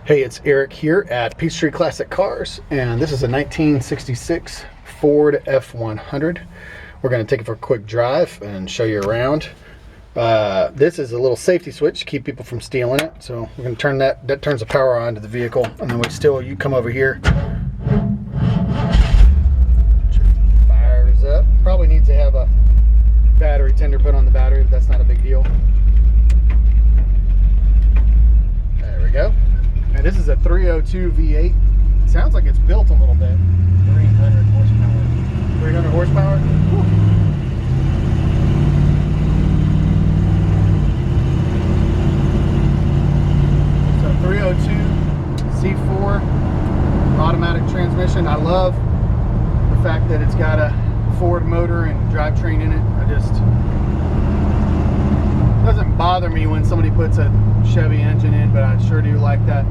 Hey, it's Eric here at Peachtree Classic Cars, and this is a 1966 Ford F100. We're going to take it for a quick drive and show you around. This is a little safety switch to keep people from stealing it. So we're going to turn that turns the power on to the vehicle, and then you come over here. Fires up. Probably needs to have a battery tender put on the battery, but that's not a big deal. There we go. And this is a 302 V8. It sounds like it's built a little bit. 300 horsepower. 300 horsepower? Whew. So 302 C4 automatic transmission. I love the fact that it's got a Ford motor and drivetrain in it. It doesn't bother me when somebody puts a Chevy engine in, but I sure do like that.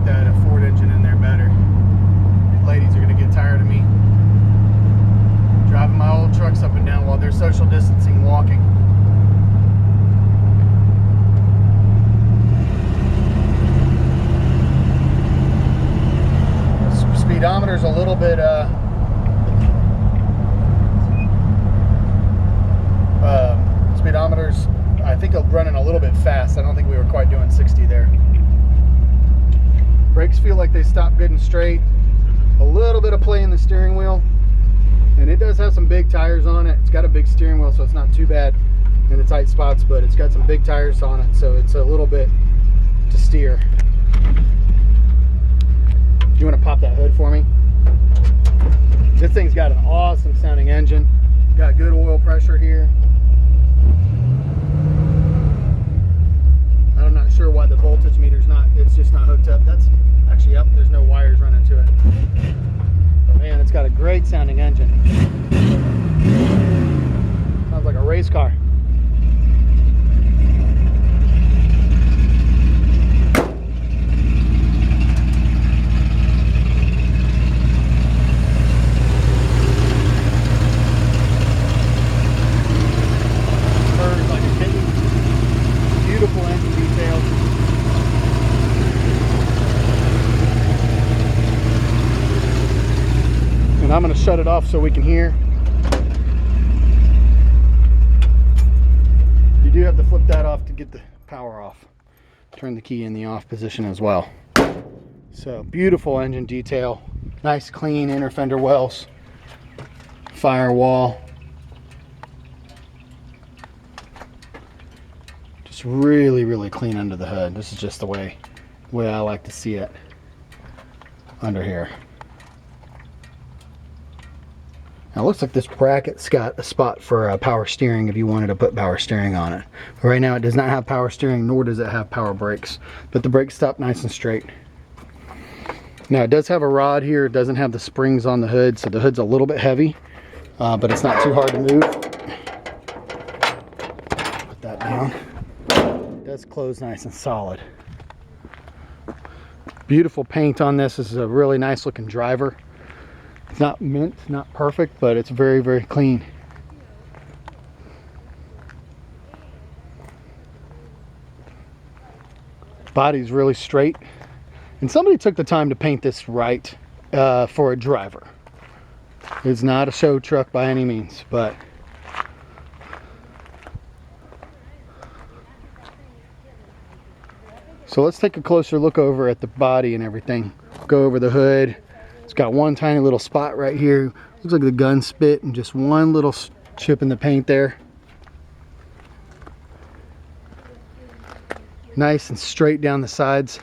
A Ford engine in there better. These ladies are going to get tired of me driving my old trucks up and down while they're social distancing walking. The speedometer's a little bit speedometers, I think it'll run in a little bit fast. I don't think we were quite doing 60 there. Brakes feel like they stop good and straight. A little bit of play in the steering wheel, and it does have some big tires on it. It's got a big steering wheel, so it's not too bad in the tight spots, but it's got some big tires on it, so it's a little bit to steer. Do you want to pop that hood for me? This thing's got an awesome sounding engine. Got good oil pressure here. I'm not sure why the voltage meter's it's just not hooked up. That's actually up. There's no wires running to it. But man, it's got a great sounding engine. Sounds like a race car. Purrs like a kitten. Beautiful engine details. And I'm going to shut it off so we can hear. You do have to flip that off to get the power off. Turn the key in the off position as well. So beautiful engine detail. Nice clean inner fender wells. Firewall. Just really clean under the hood. This is just the way I like to see it under here. Now it looks like this bracket's got a spot for power steering if you wanted to put power steering on it. But right now it does not have power steering, nor does it have power brakes. But the brakes stop nice and straight. Now it does have a rod here. It doesn't have the springs on the hood, so the hood's a little bit heavy, but it's not too hard to move. Put that down. It does close nice and solid. Beautiful paint on this. This is a really nice looking driver. It's not mint, not perfect, but it's very clean. Body's really straight, and somebody took the time to paint this right for a driver. It's not a show truck by any means, but so let's take a closer look over at the body and everything. Go over the hood. It's got one tiny little spot right here. Looks like the gun spit and just one little chip in the paint there. Nice and straight down the sides.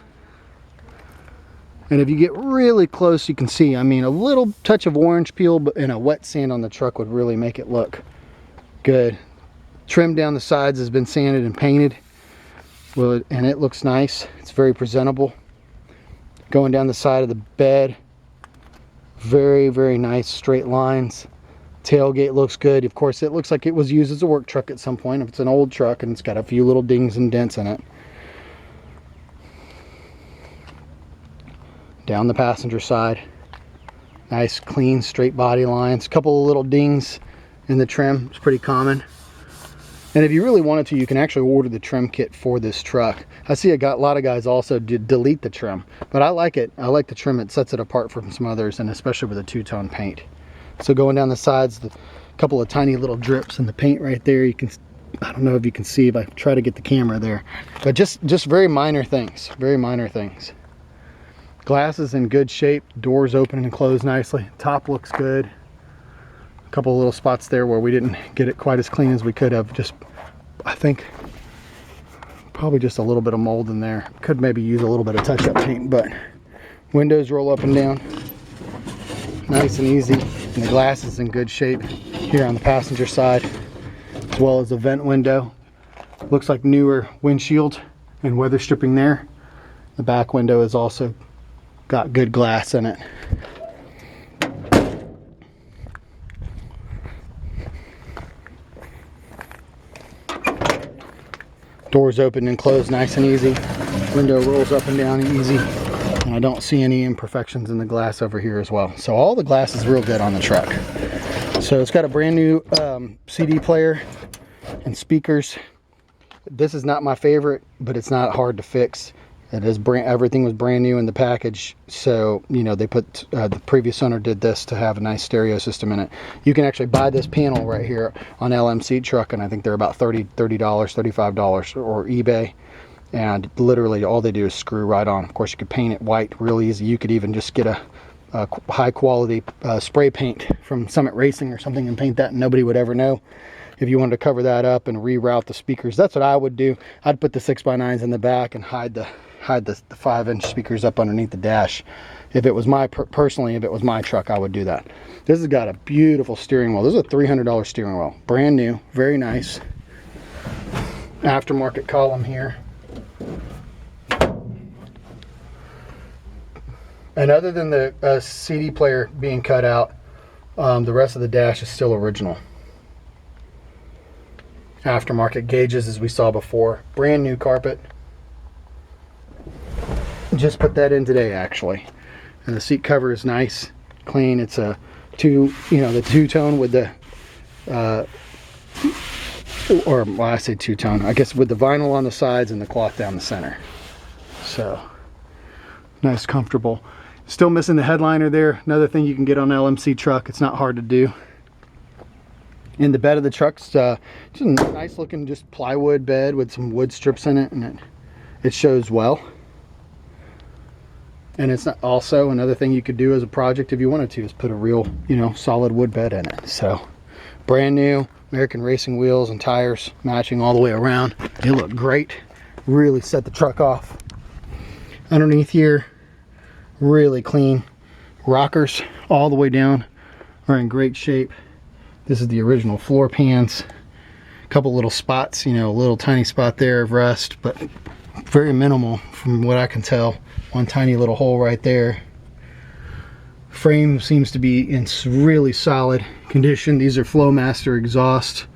And if you get really close, you can see, I mean, a little touch of orange peel and a wet sand on the truck would really make it look good. Trim down the sides has been sanded and painted. Well, and it looks nice. It's very presentable. Going down the side of the bed. Very nice straight lines. Tailgate looks good. Of course, it looks like it was used as a work truck at some point. If it's an old truck, and it's got a few little dings and dents in it. Down the passenger side. Nice, clean, straight body lines. A couple of little dings in the trim. It's pretty common. And if you really wanted to, you can actually order the trim kit for this truck. I see a lot of guys also delete the trim, but I like it. I like the trim. It sets it apart from some others, and especially with a two-tone paint. So going down the sides, the couple of tiny little drips in the paint right there. You can, I don't know if you can see if I try to get the camera there, but just very minor things, very minor things. Glass is in good shape. Doors open and close nicely. Top looks good. A couple of little spots there where we didn't get it quite as clean as we could have. Just, I think, probably just a little bit of mold in there. Could maybe use a little bit of touch-up paint, but windows roll up and down. Nice and easy. And the glass is in good shape here on the passenger side, as well as the vent window. Looks like newer windshield and weather stripping there. The back window is also got good glass in it. Doors open and close nice and easy. Window rolls up and down easy. And I don't see any imperfections in the glass over here as well. So all the glass is real good on the truck. So it's got a brand new CD player and speakers. This is not my favorite, but it's not hard to fix. It is everything was brand new in the package. So, you know, they put, the previous owner did this to have a nice stereo system in it. You can actually buy this panel right here on LMC Truck, and I think they're about $30, $35, or eBay. And literally all they do is screw right on. Of course, you could paint it white real easy. You could even just get a high quality spray paint from Summit Racing or something and paint that, and nobody would ever know. If you wanted to cover that up and reroute the speakers, that's what I would do. I'd put the 6x9s in the back and hide the 5-inch speakers up underneath the dash. If it was my personally, if it was my truck, I would do that. This has got a beautiful steering wheel. This is a $300 steering wheel, brand new, very nice. Aftermarket column here. And other than the CD player being cut out, the rest of the dash is still original. Aftermarket gauges, as we saw before. Brand new carpet. Just put that in today, actually. And the seat cover is nice, clean. It's a the two-tone with the or well, I say two-tone, I guess, with the vinyl on the sides and the cloth down the center. So nice, comfortable. Still missing the headliner there. Another thing you can get on an LMC truck. It's not hard to do. In the bed of the truck's just a nice looking, just plywood bed with some wood strips in it, and it shows well. And it's not, also another thing you could do as a project if you wanted to is put a real, solid wood bed in it. So brand new American Racing wheels and tires matching all the way around. They look great. Really set the truck off. Underneath here, really clean. Rockers all the way down are in great shape. This is the original floor pans. A couple little spots, a little tiny spot there of rust, but very minimal from what I can tell. One tiny little hole right there. Frame seems to be in really solid condition. These are Flowmaster exhaust.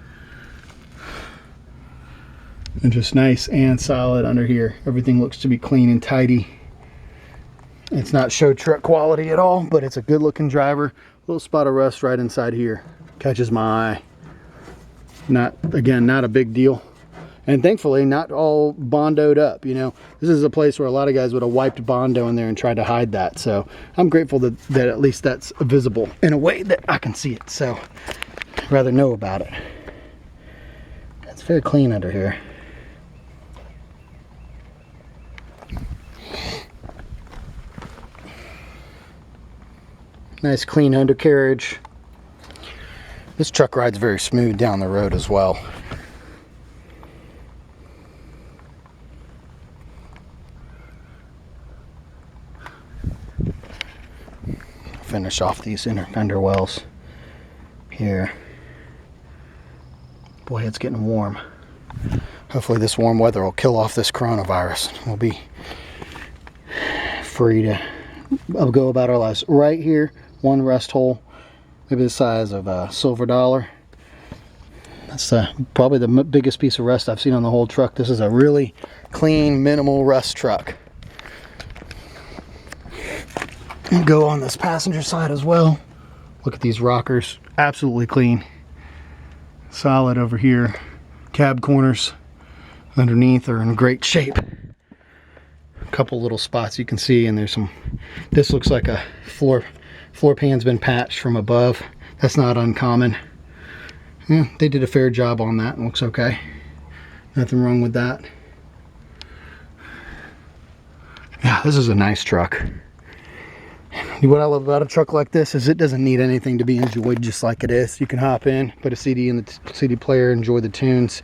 And just nice and solid under here. Everything looks to be clean and tidy. It's not show truck quality at all, but it's a good looking driver. Little spot of rust right inside here. Catches my eye. Not a big deal. And thankfully, not all bondoed up. This is a place where a lot of guys would have wiped Bondo in there and tried to hide that. So I'm grateful that at least that's visible in a way that I can see it. So I'd rather know about it. It's very clean under here. Nice clean undercarriage. This truck rides very smooth down the road as well. Finish off these inner fender wells here. Boy, it's getting warm. Hopefully this warm weather will kill off this coronavirus. We'll be free to go about our lives. Right here, one rust hole, maybe the size of a silver dollar. That's probably the biggest piece of rust I've seen on the whole truck. This is a really clean, minimal rust truck. And go on this passenger side as well. Look at these rockers, absolutely clean. Solid over here. cab corners underneath are in great shape. A couple little spots you can see, and there's some, this looks like a floor pan's been patched from above. That's not uncommon. Yeah, they did a fair job on that and looks okay. Nothing wrong with that. Yeah, this is a nice truck. What I love about a truck like this is it doesn't need anything to be enjoyed just like it is. You can hop in, put a CD in the CD player, enjoy the tunes,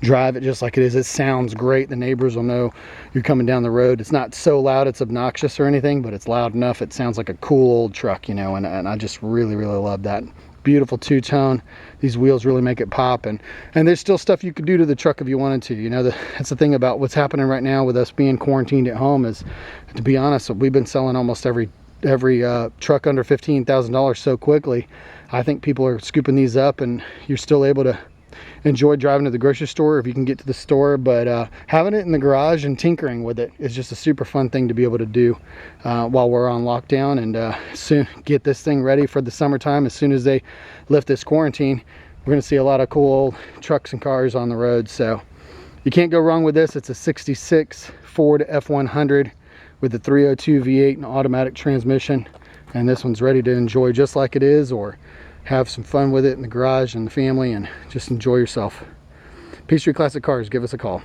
drive it just like it is. It sounds great. The neighbors will know you're coming down the road. It's not so loud it's obnoxious or anything, but it's loud enough. It sounds like a cool old truck, you know, and I just really love that. Beautiful two-tone. These wheels really make it pop, and there's still stuff you could do to the truck if you wanted to. You know, that's the thing about what's happening right now with us being quarantined at home is, to be honest, we've been selling almost every truck under $15,000 so quickly. I think people are scooping these up, and you're still able to enjoy driving to the grocery store if you can get to the store, but having it in the garage and tinkering with it is just a super fun thing to be able to do while we're on lockdown, and soon get this thing ready for the summertime. As soon as they lift this quarantine, we're going to see a lot of cool old trucks and cars on the road. So you can't go wrong with this. It's a 66 Ford F100 with the 302 V8 and automatic transmission, and this one's ready to enjoy just like it is, or have some fun with it in the garage and the family and just enjoy yourself. Peachtree Classic Cars, give us a call.